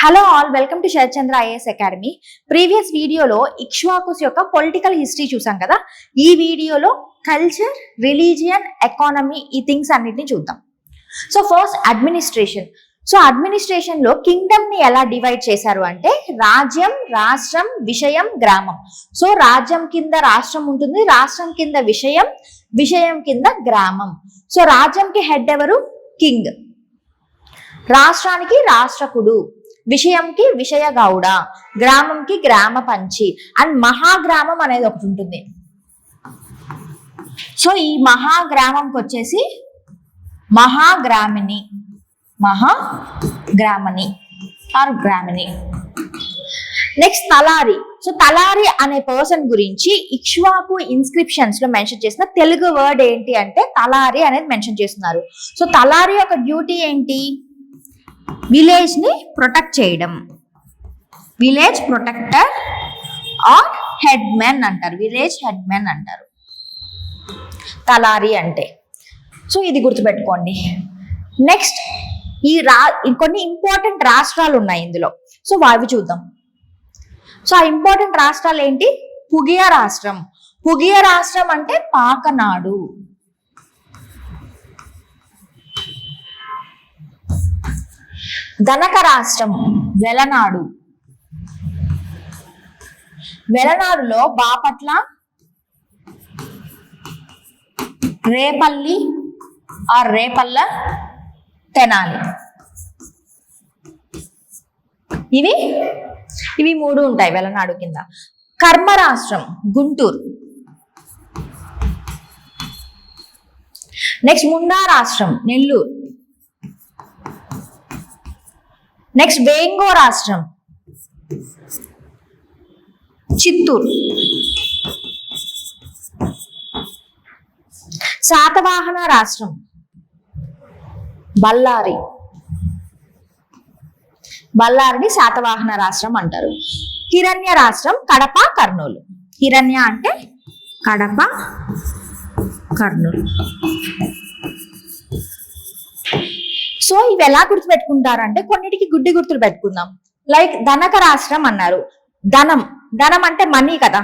Hello all, welcome to Sharath Chandra IAS academy. Previous వీడియోలో ఇక్ష్వాకుస్ యొక్క political history చూసాం కదా. ఈ వీడియోలో కల్చర్, రిలీజియన్, ఎకానమీ ఈ థింగ్స్ అన్నిటిని చూద్దాం. So first administration. So administration లో కింగ్డమ్ ని ఎలా డివైడ్ చేశారు అంటే రాజ్యం, రాష్ట్రం, విషయం, గ్రామం. సో రాజ్యం కింద రాష్ట్రం ఉంటుంది, రాష్ట్రం కింద విషయం, విషయం కింద గ్రామం. సో రాజ్యంకి హెడ్ ఎవరు? కింగ్. రాష్ట్రానికి రాష్ట్రకుడు, విషయంకి విషయ గౌడ, గ్రామంకి గ్రామ పంచి అండ్ మహాగ్రామం అనేది ఒకటి ఉంటుంది. సో ఈ మహాగ్రామంకి వచ్చేసి మహాగ్రామిని ఆర్ గ్రామిని. నెక్స్ట్ తలారి. సో తలారి అనే పర్సన్ గురించి ఇక్ష్వాకు ఇన్స్క్రిప్షన్స్ లో మెన్షన్ చేసిన తెలుగు వర్డ్ ఏంటి అంటే తలారి అనేది మెన్షన్ చేస్తున్నారు. సో తలారి యొక్క డ్యూటీ ఏంటి? విలేజ్ ని ప్రొటెక్ట్ చేయడం. Village protector or head men అంటారు, విలేజ్ హెడ్ మెన్ అంటారు తలారి అంటే. సో ఇది గుర్తుపెట్టుకోండి. నెక్స్ట్ కొన్ని ఇంపార్టెంట్ రాష్ట్రాలు ఉన్నాయి ఇందులో. సో అవి చూద్దాం. సో ఆ ఇంపార్టెంట్ రాష్ట్రాలు ఏంటి? పుగియ రాష్ట్రం. పుగియ రాష్ట్రం అంటే పాకనాడు. ధనక రాష్ట్రం వెలనాడు. వెలనాడులో బాపట్ల, రేపల్లి ఆర్ రేపల్ల, తెనాలి ఇవి మూడు ఉంటాయి వెలనాడు కింద. కర్మ రాష్ట్రం గుంటూరు. నెక్స్ట్ ముండా రాష్ట్రం నెల్లూరు. నెక్స్ట్ వేంగో రాష్ట్రం చిత్తూరు. శాతవాహన రాష్ట్రం బళ్ళారి. బళ్ళారిని శాతవాహన రాష్ట్రం అంటారు. హిరణ్య రాష్ట్రం కడప, కర్నూలు. హిరణ్య అంటే కడప, కర్నూలు. సో ఇవి ఎలా గుర్తుపెట్టుకుంటారంటే కొన్నిటికి గుడ్డి గుర్తులు పెట్టుకుందాం. లైక్ ధనక రాష్ట్రం అన్నారు. ధనం అంటే మనీ కదా.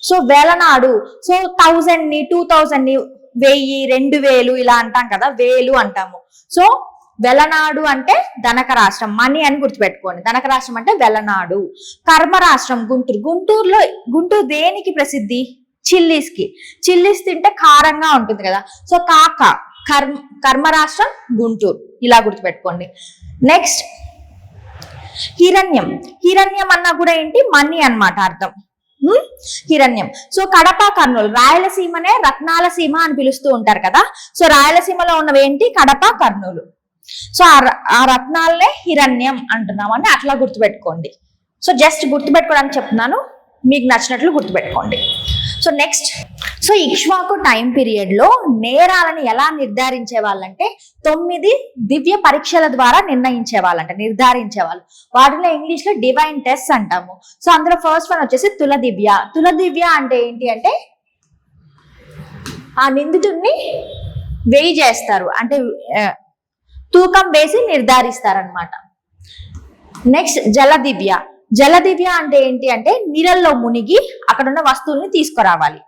సో వేలనాడు, సో 1000 ని 2000 ని 1000, 2000 ఇలా అంటాం కదా, వేలు అంటాము. సో వెలనాడు అంటే ధనక రాష్ట్రం, మనీ అని గుర్తుపెట్టుకోండి. ధనక రాష్ట్రం అంటే వెలనాడు. కర్మ రాష్ట్రం గుంటూరు. గుంటూరు దేనికి ప్రసిద్ధి? చిల్లీస్ కి. చిల్లీస్ తింటే కారంగా ఉంటుంది కదా. సో కర్మ రాష్ట్రం గుంటూరు, ఇలా గుర్తుపెట్టుకోండి. నెక్స్ట్ హిరణ్యం అన్నా కూడా ఏంటి? మనీ అన్నమాట అర్థం. హిరణ్యం. సో కడప, కర్నూలు. రాయలసీమనే రత్నాల సీమ అని పిలుస్తూ ఉంటారు కదా. సో రాయలసీమలో ఉన్నవి ఏంటి? కడప, కర్నూలు. సో ఆ రత్నాలనే హిరణ్యం అంటున్నాం అని అట్లా గుర్తుపెట్టుకోండి. సో జస్ట్ గుర్తుపెట్టుకోవడానికి చెప్తున్నాను, మీకు నచ్చినట్లు గుర్తుపెట్టుకోండి. So next, so Ikshvaku time period లో నేరాలను ఎలా నిర్ధారించే వాళ్ళంటే 9 దివ్య పరీక్షల ద్వారా నిర్ధారించేవాళ్ళు. వాటిలో ఇంగ్లీష్ లో డివైన్ టెస్ట్ అంటాము. సో అందులో ఫస్ట్ వన్ వచ్చేసి తులదివ్య. తులదివ్య అంటే ఏంటి అంటే ఆ నిందితుడిని వేయి చేస్తారు, అంటే తూకం వేసి నిర్ధారిస్తారనమాట. నెక్స్ట్ జలదివ్య అంటే ఏంటి అంటే నీళ్ళల్లో మునిగి అక్కడ ఉన్న వస్తువుల్ని తీసుకురావాలి.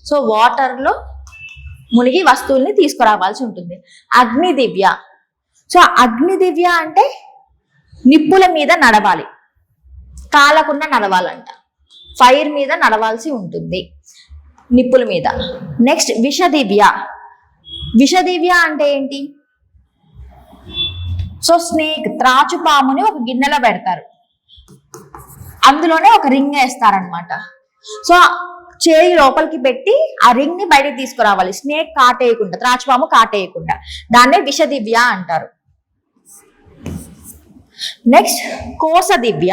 సో వాటర్ లో మునిగి వస్తువుల్ని తీసుకురావాల్సి ఉంటుంది. అగ్నిదివ్య. సో అగ్నిదివ్య అంటే నిప్పుల మీద నడవాలి, కాలకుండా నడవాలంట. ఫైర్ మీద నడవాల్సి ఉంటుంది, నిప్పుల మీద. నెక్స్ట్ విషదివ్య అంటే ఏంటి? సో స్నేక్, త్రాచుపాముని ఒక గిన్నెలో పెడతారు, అందులోనే ఒక రింగ్ వేస్తారనమాట. సో చేయి లోపలికి పెట్టి ఆ రింగ్ ని బయటకు తీసుకురావాలి, స్నేక్ కాటేయకుండా, త్రాచుపాము కాటేయకుండా. దాన్నే విషదివ్య అంటారు. నెక్స్ట్ కోసదివ్య.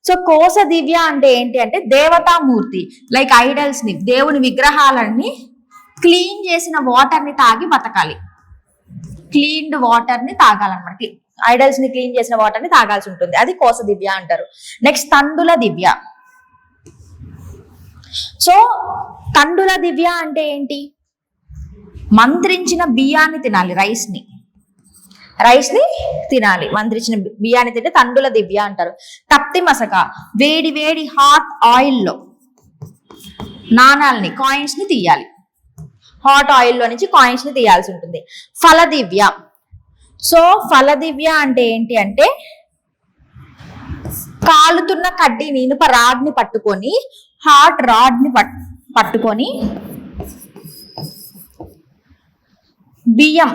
సో కోసదివ్య అంటే ఏంటి అంటే దేవతామూర్తి, లైక్ ఐడల్స్ ని, దేవుని విగ్రహాలని క్లీన్ చేసిన వాటర్ ని తాగి బతకాలి. క్లీన్డ్ వాటర్ ని తాగాలన్నమాట. ఐడల్స్ ని క్లీన్ చేసిన వాటర్ ని తాగాల్సి ఉంటుంది, అది కోసదివ్య అంటారు. నెక్స్ట్ తండుల దివ్య. సో తండుల దివ్య అంటే ఏంటి? మంత్రించిన బియ్యాన్ని తినాలి, రైస్ ని. రైస్ ని తినాలి, మంత్రిచ్చిన బియ్యాన్ని తింటే తండ్రుల దివ్య అంటారు. తప్తి మసక, వేడి వేడి హాట్ ఆయిల్లో నాణాలని కాయిన్స్ ని తీయాలి, హాట్ ఆయిల్లో నుంచి కాయిన్స్ ని తీయాల్సి ఉంటుంది. ఫలదివ్య, సో ఫలదివ్య అంటే ఏంటి అంటే కాలుతున్న కడ్డీని ఇనుప రాడ్ ని పట్టుకొని, హాట్ రాడ్ ని పట్టుకొని బియ్యం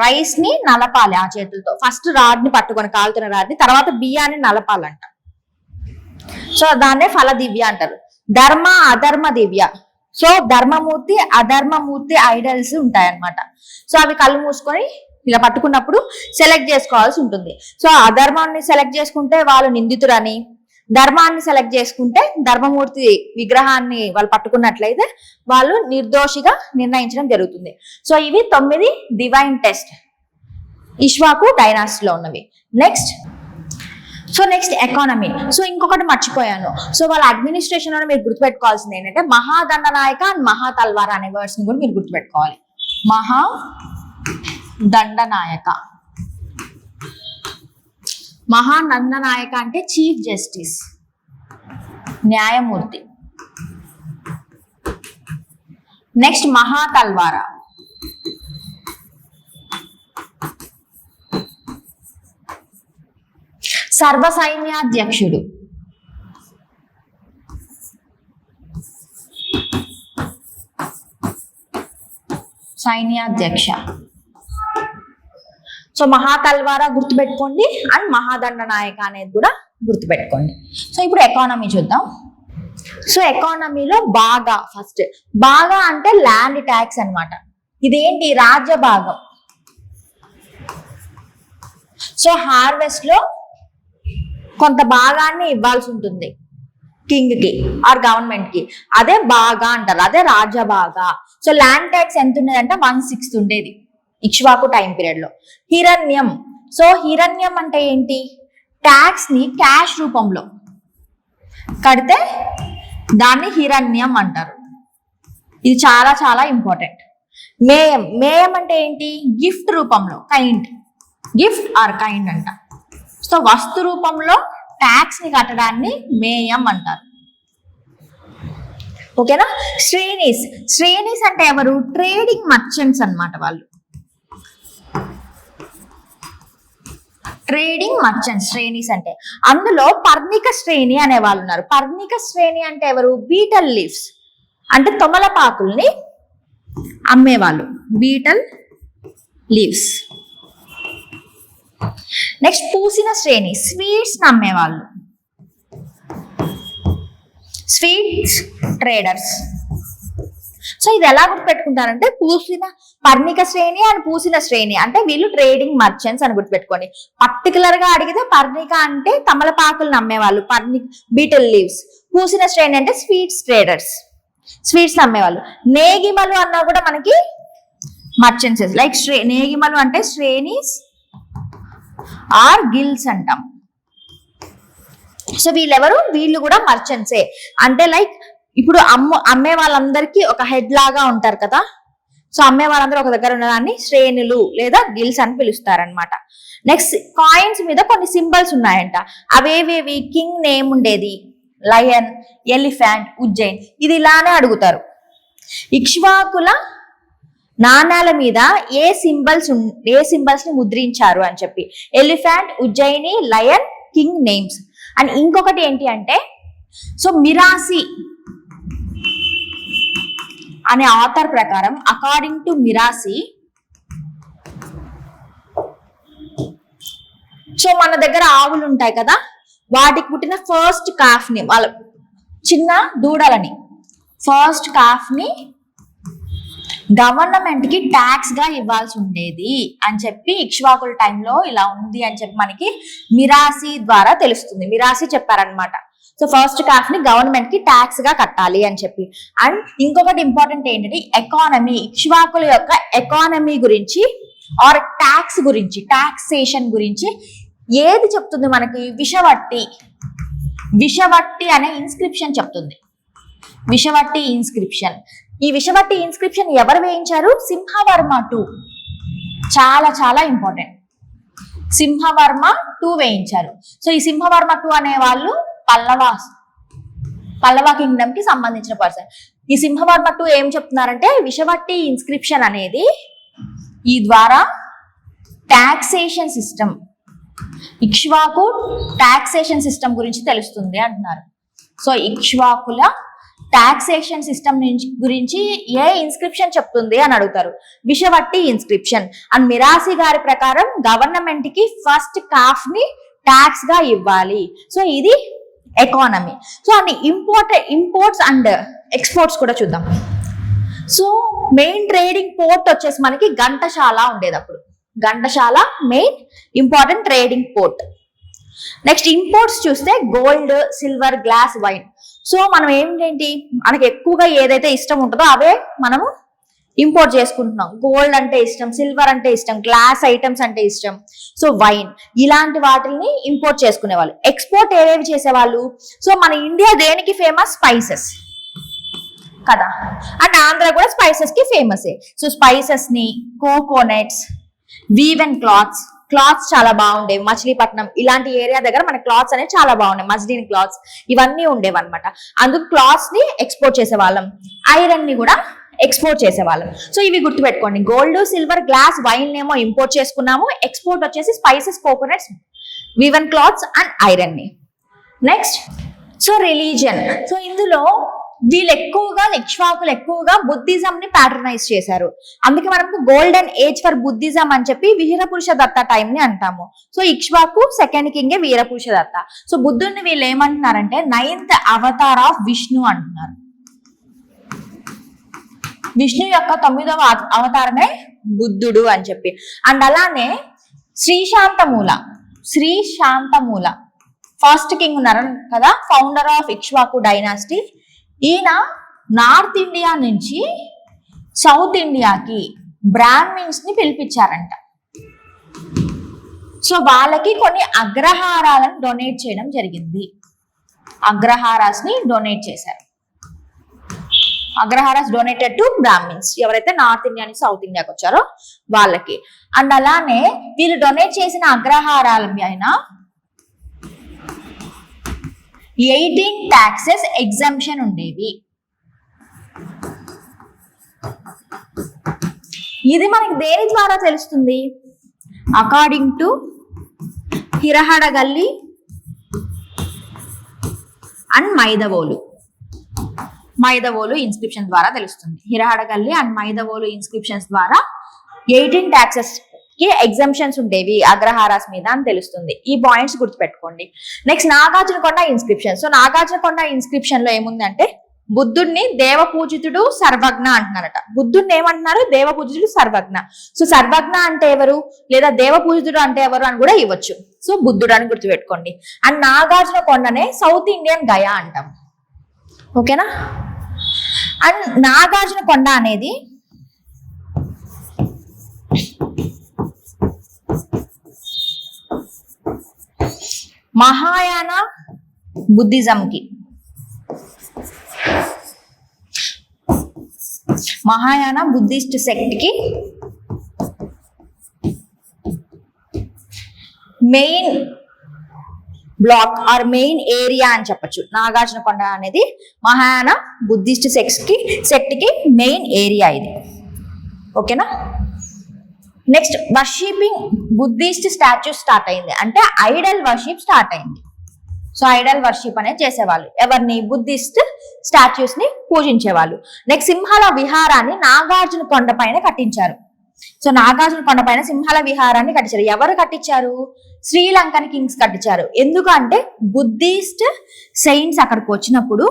రైస్ ని నలపాలి ఆ చేతులతో. ఫస్ట్ రాడ్ ని పట్టుకొని, కాలుతున్న రాడ్ ని, తర్వాత బియ్యాన్ని నలపాలంట. సో దాన్నే ఫల దివ్య అంటారు. ధర్మ అధర్మ దివ్య, సో ధర్మమూర్తి అధర్మమూర్తి ఐడల్స్ ఉంటాయన్నమాట. సో అవి కళ్ళు మూసుకొని ఇలా పట్టుకున్నప్పుడు సెలెక్ట్ చేసుకోవాల్సి ఉంటుంది. సో అధర్మాన్ని సెలెక్ట్ చేసుకుంటే వాళ్ళు నిందితుడని, ధర్మాన్ని సెలెక్ట్ చేసుకుంటే ధర్మమూర్తి విగ్రహాన్ని వాళ్ళు పట్టుకున్నట్లయితే వాళ్ళు నిర్దోషిగా నిర్ణయించడం జరుగుతుంది. సో ఇవి 9 డివైన్ టెస్ట్ ఇక్ష్వాకు డైనాసిటీలో ఉన్నవి. Next economy. సో ఇంకొకటి మర్చిపోయాను. సో వాళ్ళ అడ్మినిస్ట్రేషన్ లో మీరు గుర్తుపెట్టుకోవాల్సింది ఏంటంటే మహాదండనాయక అండ్ మహాతల్వార్ అనే వర్డ్స్ ని కూడా మీరు గుర్తుపెట్టుకోవాలి. మహాదండనాయక అంటే చీఫ్ జస్టిస్, న్యాయమూర్తి. నెక్స్ట్ మహాతల్వార, సర్వసైన్యాధ్యక్షుడు. సైన్యాధ్యక్ష. సో మహాతల్వార గుర్తుపెట్టుకోండి అండ్ మహాదండ నాయక అనేది కూడా గుర్తుపెట్టుకోండి. సో ఇప్పుడు ఎకానమీ చూద్దాం. సో ఎకానమీలో బాగా, ఫస్ట్ బాగా అంటే ల్యాండ్ ట్యాక్స్ అన్నమాట. ఇదేంటి? రాజ్య భాగం. సో హార్వెస్ట్ లో కొంత భాగాన్ని ఇవ్వాల్సి ఉంటుంది కింగ్ కి ఆర్ గవర్నమెంట్ కి, అదే బాగా అంటారు, అదే రాజ్య బాగా. సో ల్యాండ్ ట్యాక్స్ ఎంత ఉండేదంటే 1/6 ఉండేది ఇక్ష్వాకు టైం పీరియడ్ లో. హిరణ్యం, సో హిరణ్యం అంటే ఏంటి? ట్యాక్స్ ని క్యాష్ రూపంలో కడితే దాన్ని హిరణ్యం అంటారు. ఇది చాలా చాలా ఇంపార్టెంట్. మేయం, మేయం అంటే ఏంటి? గిఫ్ట్ రూపంలో, కైండ్, గిఫ్ట్ ఆర్ కైండ్ అంట. సో వస్తు రూపంలో ట్యాక్స్ ని కట్టడాన్ని మేయం అంటారు. ఓకేనా? శ్రేణీస్, శ్రేణీస్ అంటే ఎవరు? ట్రేడింగ్ మర్చెంట్స్ అన్నమాట వాళ్ళు. ట్రేడింగ్ మర్చెంట్స్ శ్రేణీస్ అంటే. అందులో పర్ణిక శ్రేణి అనే వాళ్ళు ఉన్నారు. పర్ణిక శ్రేణి అంటే ఎవరు? బీటల్ లీవ్స్ అంటే తొమలపాకుల్ని అమ్మేవాళ్ళు, బీటల్ లీవ్స్. నెక్స్ట్ పూసిన శ్రేణి, స్వీట్స్ అమ్మేవాళ్ళు, స్వీట్స్ ట్రేడర్స్. సో ఇది ఎలా గుర్తుపెట్టుకుంటారంటే పూసిన పర్ణిక శ్రేణి అండ్ పూసిన శ్రేణి అంటే వీళ్ళు ట్రేడింగ్ మర్చెంట్స్ అని గుర్తుపెట్టుకోండి. పర్టికులర్ గా అడిగితే పర్ణిక అంటే తమలపాకులను అమ్మేవాళ్ళు, బీటల్ లీవ్స్. పూసిన శ్రేణి అంటే స్వీట్స్ ట్రేడర్స్, స్వీట్స్ అమ్మేవాళ్ళు. నేగిమలు అన్నా కూడా మనకి మర్చెంట్స్. లైక్ నేగిమలు అంటే శ్రేణీస్ ఆర్ గిల్స్ అంటాం. సో వీళ్ళెవరు? వీళ్ళు కూడా మర్చెంట్సే. అంటే లైక్ ఇప్పుడు అమ్మే వాళ్ళందరికీ ఒక హెడ్ లాగా ఉంటారు కదా. సో అమ్మే వాళ్ళందరూ ఒక దగ్గర ఉన్నదాన్ని శ్రేణులు లేదా గిల్స్ అని పిలుస్తారనమాట. నెక్స్ట్ కాయిన్స్ మీద కొన్ని సింబల్స్ ఉన్నాయంట. అవేవేవి? కింగ్ నేమ్ ఉండేది, లయన్, ఎలిఫెంట్, ఉజ్జయిన్. ఇది ఇలానే అడుగుతారు. ఇక్ష్వాకుల నాణాల మీద ఏ సింబల్స్ ని ముద్రించారు అని చెప్పి. Elephant, Ujjayini, lion, king names. And ఇంకొకటి ఏంటి అంటే, సో మిరాసి అనే ఆథర్ ప్రకారం, అకార్డింగ్ టు మిరాసి, సో మన దగ్గర ఆవులు ఉంటాయి కదా, వాటికి పుట్టిన ఫస్ట్ కాఫ్ ని, వాళ్ళ చిన్న దూడలని, ఫస్ట్ కాఫ్ ని గవర్నమెంట్ కి ట్యాక్స్ గా ఇవ్వాల్సి ఉండేది అని చెప్పి ఇక్ష్వాకుల టైంలో ఇలా ఉంది అని చెప్పి మనకి మిరాసి ద్వారా తెలుస్తుంది. మిరాసి చెప్పారనమాట. సో ఫస్ట్ కాఫ్ ని గవర్నమెంట్ కి ట్యాక్స్ గా కట్టాలి అని చెప్పి. అండ్ ఇంకొకటి ఇంపార్టెంట్ ఏంటంటే ఎకానమీ, ఇక్ష్వాకుల యొక్క ఎకానమీ గురించి ఆర్ ట్యాక్స్ గురించి, టాక్సేషన్ గురించి ఏది చెప్తుంది మనకి? విషవట్టి, విషవట్టి అనే ఇన్స్క్రిప్షన్ చెప్తుంది. విషవట్టి ఇన్స్క్రిప్షన్. ఈ విషవట్టి ఇన్స్క్రిప్షన్ ఎవరు వేయించారు? సింహవర్మ II. చాలా చాలా ఇంపార్టెంట్. సింహవర్మ 2 వేయించారు. సో ఈ సింహవర్మ 2 అనే వాళ్ళు పల్లవ కింగ్డమ్ కి సంబంధించిన పర్సన్. ఈ సింహవర్మ 2 ఏం చెప్తున్నారంటే విషవట్టి ఇన్స్క్రిప్షన్ అనేది ఈ ద్వారా taxation system, Ikshvaku taxation system గురించి తెలుస్తుంది అంటున్నారు. సో ఇక్ష్వాకుల టాక్సేషన్ సిస్టమ్ గురించి ఏ ఇన్స్క్రిప్షన్ చెప్తుంది అని అడుగుతారు. విషవట్టి ఇన్స్క్రిప్షన్. అండ్ మిరాసి గారి ప్రకారం గవర్నమెంట్ కి ఫస్ట్ కాఫ్ ని ట్యాక్స్ గా ఇవ్వాలి. సో ఇది economy. So and imports and exports కూడా చూద్దాం. సో మెయిన్ ట్రేడింగ్ పోర్ట్ వచ్చేసి మనకి ఘంటశాల ఉండేది. అప్పుడు Ghantasala main important trading port. Next imports చూస్తే gold, silver, glass, wine. So మనం ఏంటంటే మనకి ఎక్కువగా ఏదైతే ఇష్టం ఉంటుందో అవే మనము ఇంపోర్ట్ చేసుకుంటున్నాం. గోల్డ్ అంటే ఇష్టం, సిల్వర్ అంటే ఇష్టం, గ్లాస్ ఐటమ్స్ అంటే ఇష్టం, సో వైన్ ఇలాంటి వాటిని ఇంపోర్ట్ చేసుకునేవాళ్ళు. ఎక్స్పోర్ట్ ఏవేవి చేసేవాళ్ళు? సో మన ఇండియా దేనికి ఫేమస్? స్పైసెస్ కదా. అండ్ ఆంధ్ర కూడా స్పైసెస్ కి ఫేమస్. సో స్పైసెస్ ని, కోకోనట్స్, వీవెన్ క్లాత్స్ చాలా బాగుండేవి. మచిలీపట్నం ఇలాంటి ఏరియా దగ్గర మన క్లాత్స్ అనేవి చాలా బాగున్నాయి. మజ్లీన్ క్లాత్స్ ఇవన్నీ ఉండేవి అనమాట. అందుకు క్లాత్స్ ని ఎక్స్పోర్ట్ చేసేవాళ్ళం. ఐరన్ ని కూడా ఎక్స్పోర్ట్ చేసేవాళ్ళం. సో ఇవి గుర్తుపెట్టుకోండి. గోల్డ్, సిల్వర్, గ్లాస్, వైన్ ఏమో ఇంపోర్ట్ చేసుకున్నాము. ఎక్స్పోర్ట్ వచ్చేసి spices, coconuts, woven clothes and iron ని. Next so religion. సో ఇందులో వీళ్ళు ఇక్ష్వాకులు ఎక్కువగా బుద్ధిజం ని ప్యాటర్నైజ్ చేశారు. అందుకే మనకు గోల్డెన్ ఏజ్ ఫర్ బుద్ధిజం అని చెప్పి వీరపురుష దత్త టైం ని అంటాము. సో ఇక్ష్వాకు సెకండ్ కింగే వీరపురుష దత్త. సో బుద్ధుడిని వీళ్ళు ఏమంటున్నారంటే 9th అవతార్ ఆఫ్ విష్ణు అంటున్నారు. విష్ణు యొక్క 9వ అవతారమే బుద్ధుడు అని చెప్పి. అండ్ అలానే శ్రీ శాంతమూల ఫస్ట్ కింగ్ ఉన్నారు కదా, ఫౌండర్ ఆఫ్ ఇక్ష్వాకు డైనాసిటీ. ఈయన నార్త్ ఇండియా నుంచి సౌత్ ఇండియాకి బ్రాహ్మిన్స్ ని పిలిపించారంట. సో వాళ్ళకి కొన్ని అగ్రహారాలను డొనేట్ చేయడం జరిగింది. అగ్రహారాస్ ని డొనేట్ చేశారు. అగ్రహారాస్ డొనేటెడ్ టు బ్రాహ్మిన్స్, ఎవరైతే నార్త్ ఇండియా నుంచి సౌత్ ఇండియాకి వచ్చారో వాళ్ళకి. అండ్ అలానే వీళ్ళు డొనేట్ చేసిన అగ్రహారాల పైన 18 taxes ఎగ్జంప్షన్ ఉండేవి. ఇది మనకి దేని ద్వారా తెలుస్తుంది? According to హిరహడగల్లి and Maidavolu inscription ద్వారా తెలుస్తుంది. హిరహడగల్లి అండ్ మైదవోలు ఇన్స్క్రిప్షన్స్ ద్వారా 18 taxes కి ఎగ్జంప్షన్స్ ఉండేవి అగ్రహారాస్ మీద అని తెలుస్తుంది. ఈ పాయింట్స్ గుర్తుపెట్టుకోండి. Next Nagarjunakonda inscription. So Nagarjunakonda inscription లో ఏముందంటే బుద్ధుడిని దేవపూజితుడు సర్వజ్ఞ అంటున్నారట. బుద్ధుడిని ఏమంటున్నారు? దేవపూజితుడు సర్వజ్ఞ. సో సర్వజ్ఞ అంటే ఎవరు, లేదా దేవపూజితుడు అంటే ఎవరు అని కూడా ఇవ్వచ్చు. సో బుద్ధుడు అని గుర్తుపెట్టుకోండి. అండ్ నాగార్జునకొండనే సౌత్ ఇండియన్ గయా అంటాం. ఓకేనా. అండ్ నాగార్జునకొండ అనేది మహాయాన బుద్ధిజం కి, మహాయాన బుద్ధిస్ట్ సెక్ట్ కి main block or main area అని చెప్పచ్చు. నాగార్జునకొండ అనేది మహాయాన బుద్ధిస్ట్ సెక్ట్ కి మెయిన్ ఏరియా ఇది. ఓకేనా. Next worshipping Buddhist statues start అయింది. అంటే ఐడల్ వర్షిప్ స్టార్ట్ అయింది. సో ఐడల్ వర్షిప్ అనేది చేసేవాళ్ళు. ఎవరిని? బుద్ధిస్ట్ స్టాచ్యూస్ ని పూజించేవాళ్ళు. నెక్స్ట్ సింహాల విహారాన్ని నాగార్జునకొండ పైన కట్టించారు. సో నాగార్జునకొండ పైన సింహాల విహారాన్ని కట్టించారు. ఎవరు కట్టించారు? శ్రీలంకన్ కింగ్స్ కట్టించారు. ఎందుకంటే బుద్ధిస్ట్ సెయింట్స్ అక్కడికి వచ్చినప్పుడు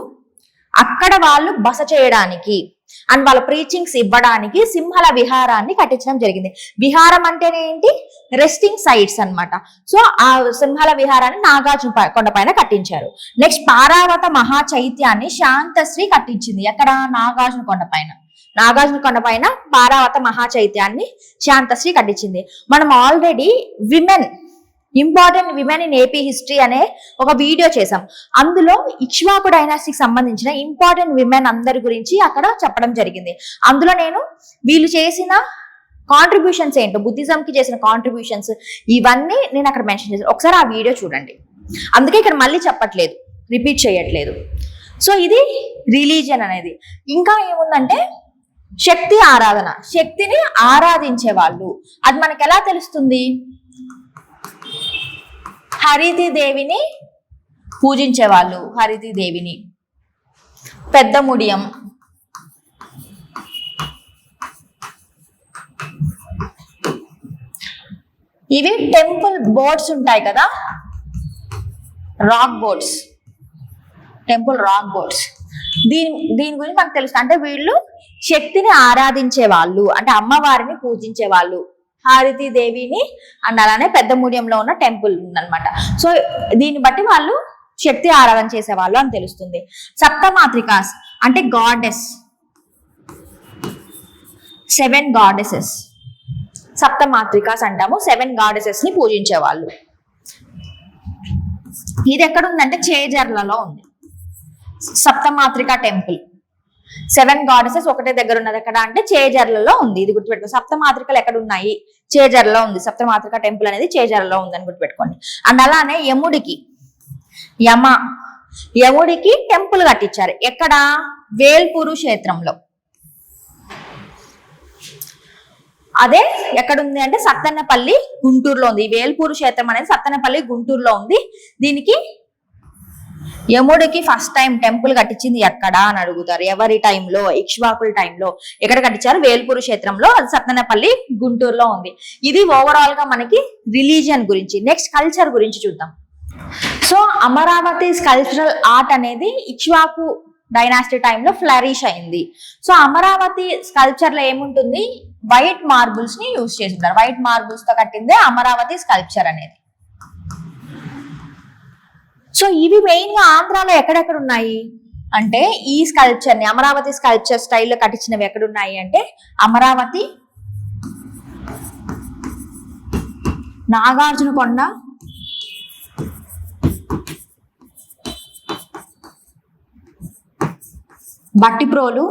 అక్కడ వాళ్ళు బస చేయడానికి అండ్ వాళ్ళ ప్రీచింగ్స్ ఇవ్వడానికి సింహల విహారాన్ని కట్టించడం జరిగింది. విహారం అంటేనే ఏంటి? రెస్టింగ్ సైట్స్ అన్నమాట. సో ఆ సింహల విహారాన్ని నాగార్జున పైన కట్టించారు. నెక్స్ట్ పారావత మహా చైత్యాన్ని శాంతశ్రీ కట్టించింది. ఎక్కడ? నాగార్జునకొండ పైన పారావత మహా చైత్యాన్ని శాంతశ్రీ కట్టించింది. మనం already important women in AP history అనే ఒక వీడియో చేసాం. అందులో ఇక్ష్వాకు డైనాస్టీకి సంబంధించిన ఇంపార్టెంట్ విమెన్ అందరి గురించి అక్కడ చెప్పడం జరిగింది. అందులో నేను వీళ్ళు చేసిన కాంట్రిబ్యూషన్స్ ఏంటో, బుద్ధిజం కి చేసిన కాంట్రిబ్యూషన్స్ ఇవన్నీ నేను అక్కడ మెన్షన్ చేశాను. ఒకసారి ఆ వీడియో చూడండి. అందుకే ఇక్కడ మళ్ళీ చెప్పట్లేదు, రిపీట్ చేయట్లేదు. సో ఇది రిలీజియన్ అనేది. ఇంకా ఏముందంటే శక్తి ఆరాధన, శక్తిని ఆరాధించే వాళ్ళు. అది మనకు ఎలా తెలుస్తుంది? హరితి దేవిని పూజించే వాళ్ళు, హరితి దేవిని. పెద్ద ముడియం, ఇవి టెంపుల్ బోర్డ్స్ ఉంటాయి కదా, rock boards, temple rock boards. దీని గురించి మనకు తెలుసు. అంటే వీళ్ళు శక్తిని ఆరాధించే వాళ్ళు, అంటే అమ్మవారిని పూజించే వాళ్ళు, హారతి దేవిని. అండ్ అలానే పెద్ద ముడియంలో ఉన్న టెంపుల్ ఉందన్నమాట. సో దీన్ని బట్టి వాళ్ళు శక్తి ఆరాధన చేసే వాళ్ళు అని తెలుస్తుంది. సప్తమాత్రికాస్ అంటే గాడెస్, 7 గాడెసెస్, సప్తమాత్రికాస్ అంటాము. 7 గాడెసెస్ ని పూజించే వాళ్ళు. ఇది ఎక్కడ ఉందంటే చేజర్లలో ఉంది సప్తమాత్రిక టెంపుల్. 7 గాడెసెస్ ఒకటే దగ్గర ఉన్నది ఎక్కడ అంటే చేజర్లలో ఉంది. ఇది గుర్తుపెట్టుకో. సప్తమాత్రికలు ఎక్కడ ఉన్నాయి? చేజర్లో ఉంది. సప్తమాత్రిక టెంపుల్ అనేది చేజర్లో ఉందని గుర్తుపెట్టుకోండి. అండ్ అలానే యముడికి టెంపుల్ కట్టించారు. ఎక్కడ? వేల్పూరు క్షేత్రంలో. అదే ఎక్కడుంది అంటే సత్తెనపల్లి, గుంటూరులో ఉంది. వేల్పూరు క్షేత్రం అనేది సత్తెనపల్లి, గుంటూరులో ఉంది. దీనికి యముడికి ఫస్ట్ టైం టెంపుల్ కట్టించింది ఎక్కడ అని అడుగుతారు. ఎవరి టైంలో? ఇక్ష్వాకుల టైంలో. ఎక్కడ కట్టించారు? వేల్పూరు క్షేత్రంలో. అది సత్తెనపల్లి, గుంటూరులో ఉంది. ఇది ఓవరాల్ గా మనకి రిలీజియన్ గురించి. నెక్స్ట్ కల్చర్ గురించి చూద్దాం. సో అమరావతి స్కల్ప్చరల్ ఆర్ట్ అనేది ఇక్ష్వాకు డైనాసిటీ టైంలో ఫ్లరిష్ అయింది. సో అమరావతి స్కల్ప్చర్ లో ఏముంటుంది? వైట్ మార్బుల్స్ ని యూజ్ చేస్తుంటారు. వైట్ మార్బుల్స్ తో కట్టిందే అమరావతి స్కల్ప్చర్ అనేది. సో ఇవి మెయిన్ గా ఆంధ్రాలో ఎక్కడెక్కడ ఉన్నాయి అంటే ఈ స్కల్ప్చర్ ని, అమరావతి స్కల్ప్చర్ స్టైల్లో కట్టించినవి ఎక్కడున్నాయి అంటే అమరావతి, నాగార్జునకొండ, బట్టిప్రోలు,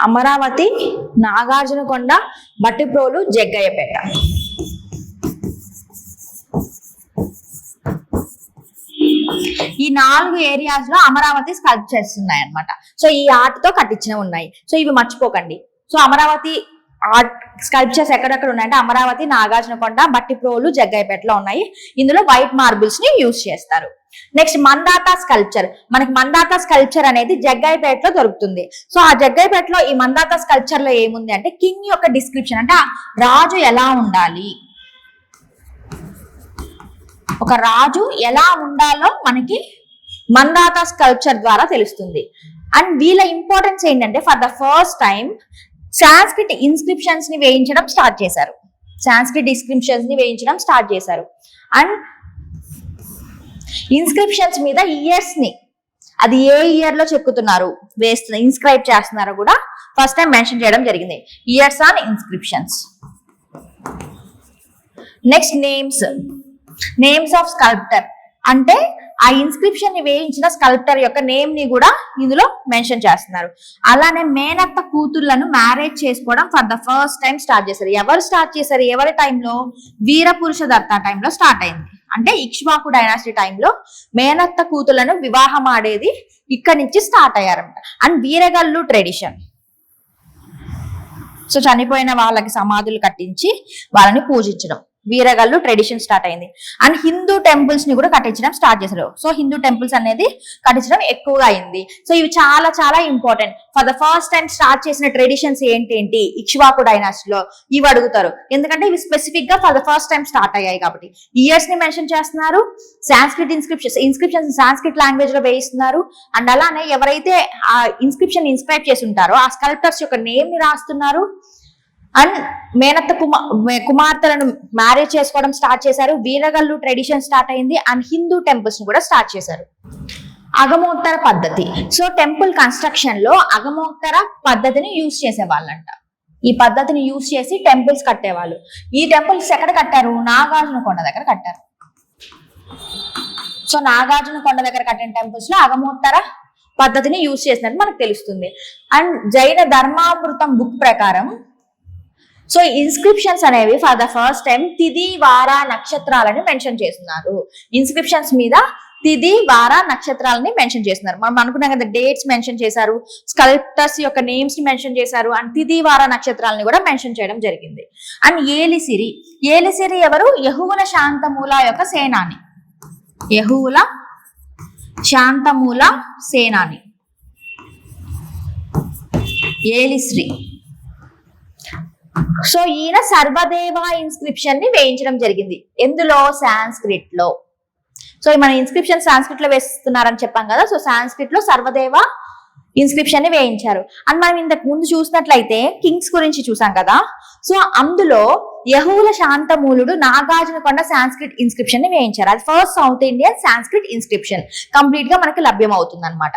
అమరావతి, నాగార్జునకొండ, బట్టిప్రోలు, జగ్గయ్యపేట. ఈ 4 ఏరియాస్ లో అమరావతి స్కల్ప్చర్స్ ఉన్నాయి అన్నమాట. సో ఈ ఆర్ట్ తో కట్టించినవి ఉన్నాయి. సో ఇవి మర్చిపోకండి. సో అమరావతి ఆర్ట్ స్కల్ప్చర్స్ ఎక్కడెక్కడ ఉన్నాయంటే అమరావతి, నాగార్జునకొండ, బట్టిప్రోలు, జగ్గయ్యపేటలో ఉన్నాయి. ఇందులో వైట్ మార్బుల్స్ ని యూజ్ చేస్తారు. Next Mandhata sculpture. మనకి మందాతా స్కల్ప్చర్ అనేది జగ్గయ్యపేటలో దొరుకుతుంది. సో ఆ జగ్గయ్యపేటలో ఈ మందాతా స్కల్ప్చర్ లో ఏముంది అంటే కింగ్ యొక్క డిస్క్రిప్షన్, అంటే రాజు ఎలా ఉండాలి, ఒక రాజు ఎలా ఉండాలో మనకి మందాతా స్కల్ప్చర్ ద్వారా తెలుస్తుంది. అండ్ వీళ్ళ ఇంపార్టెన్స్ ఏంటంటే for the first time Sanskrit inscriptions ని వేయించడం స్టార్ట్ చేశారు. సాంస్క్రిట్ ఇన్స్క్రిప్షన్స్ ని వేయించడం స్టార్ట్ చేశారు. అండ్ ఇన్స్క్రిప్షన్స్ మీద ఇయర్స్ ని, అది ఏ ఇయర్ లో చెక్కుతున్నారు, ఇన్స్క్రైబ్ చేస్తున్నారో కూడా ఫస్ట్ టైం మెన్షన్ చేయడం జరిగింది. Years on inscriptions. Next names of sculptor, అంటే ఆ ఇన్స్క్రిప్షన్ ని వేయించిన స్కల్ప్టర్ యొక్క నేమ్ ని కూడా ఇందులో మెన్షన్ చేస్తున్నారు. అలానే మేనత్త కూతుర్లను మ్యారేజ్ చేసుకోవడం for the first time start చేశారు. ఎవరు స్టార్ట్ చేశారు? ఎవరి టైంలో? వీరపురుష దత్త టైంలో స్టార్ట్ అయింది. అంటే ఇక్ష్వాకు డైనాసిటీ టైంలో మేనత్త కూతుర్లను వివాహం ఆడేది ఇక్కడి నుంచి స్టార్ట్ అయ్యారంట. అండ్ వీరగల్లు ట్రెడిషన్, సో చనిపోయిన వాళ్ళకి సమాధులు కట్టించి వాళ్ళని పూజించడం, వీరగల్లు ట్రెడిషన్ స్టార్ట్ అయింది. అండ్ హిందూ టెంపుల్స్ ని కూడా కట్టించడం స్టార్ట్ చేశారు. సో హిందూ టెంపుల్స్ అనేది కట్టించడం ఎక్కువగా అయింది. సో ఇవి చాలా చాలా important. For the first time start చేసిన ట్రెడిషన్స్ ఏంటి ఇక్ష్వాకు డైనాసిటీలో ఇవి అడుగుతారు. ఎందుకంటే ఇవి స్పెసిఫిక్ గా for the first time start అయ్యాయి కాబట్టి. ఇయర్స్ ని మెన్షన్ చేస్తున్నారు. సాంస్క్రిట్ ఇన్స్క్రిప్షన్స్ సాంస్క్రిట్ లాంగ్వేజ్ లో వేయిస్తున్నారు. అండ్ అలానే ఎవరైతే ఆ ఇన్స్క్రిప్షన్ ఇన్స్క్రైబ్ చేసి ఉంటారో ఆ స్కల్ప్టర్స్ యొక్క నేమ్ ని రాస్తున్నారు. అండ్ మేనత్త కుమార్తెలను మ్యారేజ్ చేసుకోవడం స్టార్ట్ చేశారు. వీరగల్లు ట్రెడిషన్ స్టార్ట్ అయింది. అండ్ హిందూ టెంపుల్స్ ని కూడా స్టార్ట్ చేశారు. అగమోత్తర పద్ధతి, సో టెంపుల్ కన్స్ట్రక్షన్ లో అగమోత్తర పద్ధతిని యూజ్ చేసేవాళ్ళంట. ఈ పద్ధతిని యూజ్ చేసి టెంపుల్స్ కట్టేవాళ్ళు. ఈ టెంపుల్స్ ఎక్కడ కట్టారు? నాగార్జునకొండ దగ్గర కట్టారు. సో నాగార్జున కొండ దగ్గర కట్టిన టెంపుల్స్ లో అగమోత్తర పద్ధతిని యూజ్ చేసినట్టు మనకు తెలుస్తుంది. అండ్ జైన ధర్మామృతం బుక్ ప్రకారం సో ఇన్స్క్రిప్షన్స్ అనేవి ఫర్ ద ఫస్ట్ టైం తిథి వార నక్షత్రాలని మెన్షన్ చేస్తున్నారు. ఇన్స్క్రిప్షన్స్ మీద తిథి వార నక్షత్రాలని మెన్షన్ చేస్తున్నారు. మనం అనుకున్నాం కదా, డేట్స్ మెన్షన్ చేశారు, స్కల్ప్టర్స్ యొక్క నేమ్స్ ని మెన్షన్ చేశారు, అండ్ తిథి వార నక్షత్రాలని కూడా మెన్షన్ చేయడం జరిగింది. అండ్ ఏలిసిరి ఎవరు? యహువుల శాంతమూల యొక్క సేనాని. యహువుల శాంతమూల సేనాని ఏలిశ్రీ. సో ఈయన సర్వదేవ ఇన్స్క్రిప్షన్ ని వేయించడం జరిగింది. ఎందులో? సాంస్క్రిట్ లో. సో మన ఇన్స్క్రిప్షన్ సాంస్క్రిట్ లో వేస్తున్నారని చెప్పాం కదా, సో సాంస్క్రిట్ లో సర్వదేవ ఇన్స్క్రిప్షన్ ని వేయించారు. అండ్ మనం ఇంతకు ముందు చూసినట్లయితే కింగ్స్ గురించి చూసాం కదా, సో అందులో యహువుల శాంతమూలుడు నాగార్జున కొండ సాంస్క్రిట్ ఇన్స్క్రిప్షన్ ని వేయించారు. అది first south Indian Sanskrit inscription complete గా మనకి లభ్యం అవుతుంది అనమాట.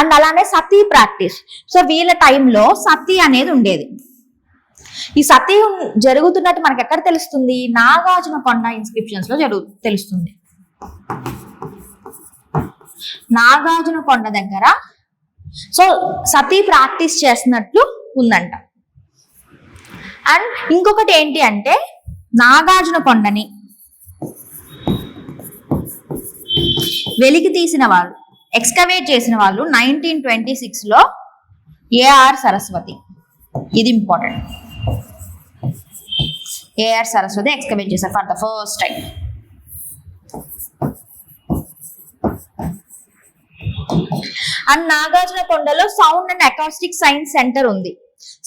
అండ్ అలానే సతీ ప్రాక్టీస్. సో వీళ్ళ టైంలో సతీ అనేది ఉండేది. ఈ సతీ జరుగుతున్నట్టు మనకి ఎక్కడ తెలుస్తుంది? నాగార్జున కొండ ఇన్స్క్రిప్షన్స్ లో తెలుస్తుంది. నాగార్జున కొండ దగ్గర సో సతీ ప్రాక్టీస్ చేస్తున్నట్లు ఉందంట. అండ్ ఇంకొకటి ఏంటి అంటే, నాగార్జున కొండని వెలికి తీసిన వాళ్ళు, ఎక్స్కవేట్ చేసిన వాళ్ళు 1926 లో ఏఆర్ సరస్వతి. ఇది ఇంపార్టెంట్. ఏఆర్ సరస్వతి ఎక్స్కవేట్ చేశారు for the first time. And Nagarjuna కొండలో sound and acoustic science centre ఉంది.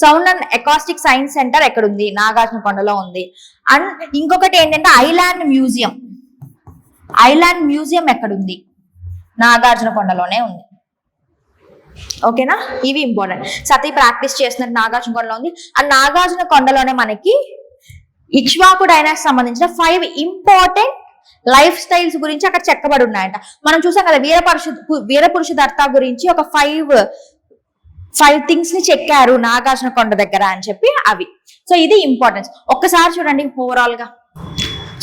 Sound and acoustic science centre ఎక్కడ ఉంది? నాగార్జున కొండలో ఉంది. అండ్ ఇంకొకటి ఏంటంటే ఐలాండ్ మ్యూజియం. ఐలాండ్ మ్యూజియం ఎక్కడుంది? నాగార్జున కొండలోనే ఉంది. ఓకేనా? ఇవి ఇంపార్టెంట్. సతీ ప్రాక్టీస్ చేస్తున్నట్టు నాగార్జున కొండలో ఉంది. అండ్ నాగార్జున కొండలోనే మనకి ఇక్ష్వాకు డైనాస్టీ సంబంధించిన 5 ఇంపార్టెంట్ లైఫ్ స్టైల్స్ గురించి అక్కడ చెక్కబడి ఉన్నాయంట. మనం చూసాం కదా, వీరపురుష దత్త గురించి ఒక 5 థింగ్స్ ని చెక్కారు నాగార్జున కొండ దగ్గర అని చెప్పి అవి. సో ఇది ఇంపార్టెన్స్. ఒక్కసారి చూడండి ఓవరాల్ గా.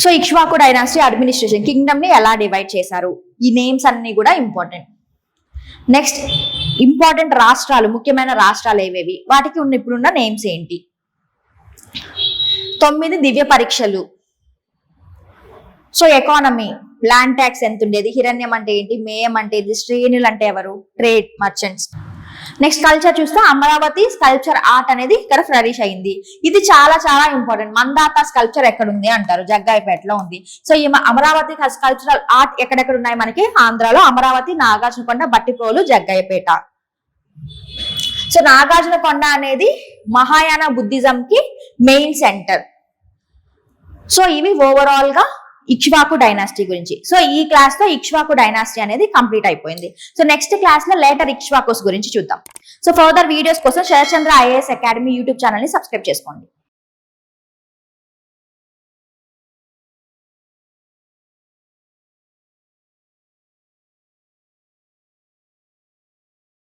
So Ikshvaku dynasty administration Kingdom ని ఎలా డివైడ్ చేశారు, ఈ నేమ్స్ అన్ని కూడా ఇంపార్టెంట్. నెక్స్ట్ ఇంపార్టెంట్ రాష్ట్రాలు, ముఖ్యమైన రాష్ట్రాలు ఏవేవి, వాటికి ఇప్పుడున్న నేమ్స్ ఏంటి. 9 దివ్య పరీక్షలు. సో ఎకానమీ, ల్యాండ్ ట్యాక్స్ ఎంత ఉండేది, హిరణ్యం అంటే ఏంటి, మేయం అంటే ఏంటి, శ్రేణులు అంటే ఎవరు, ట్రేడ్ మర్చెంట్స్. నెక్స్ట్ కల్చర్ చూస్తే అమరావతి స్కల్ప్చర్ ఆర్ట్ అనేది ఇక్కడ ఫ్లరిష్ అయింది. ఇది చాలా చాలా ఇంపార్టెంట్. మందాత స్కల్ప్చర్ ఎక్కడ ఉంది అంటారు, జగ్గాయపేటలో ఉంది. సో ఈ అమరావతి స్కల్ప్చరల్ ఆర్ట్ ఎక్కడెక్కడ ఉన్నాయి మనకి? ఆంధ్రాలో అమరావతి, నాగార్జున కొండ, బట్టిప్రోలు, జగ్గాయపేట. సో నాగార్జున కొండ అనేది మహాయాన బుద్ధిజం కి మెయిన్ సెంటర్. సో ఇవి ఓవరాల్ గా ఇక్ష్వాకు డైనాస్టీ గురించి. సో ఈ క్లాస్ లో ఇక్ష్వాకు డైనాస్టీ అనేది కంప్లీట్ అయిపోయింది. సో నెక్స్ట్ క్లాస్ లో లేటర్ ఇక్ష్వాకుస్ గురించి చూద్దాం. సో ఫర్దర్ వీడియోస్ కోసం Sharathchandra IAS academy YouTube channel ని సబ్స్క్రైబ్ చేసుకోండి.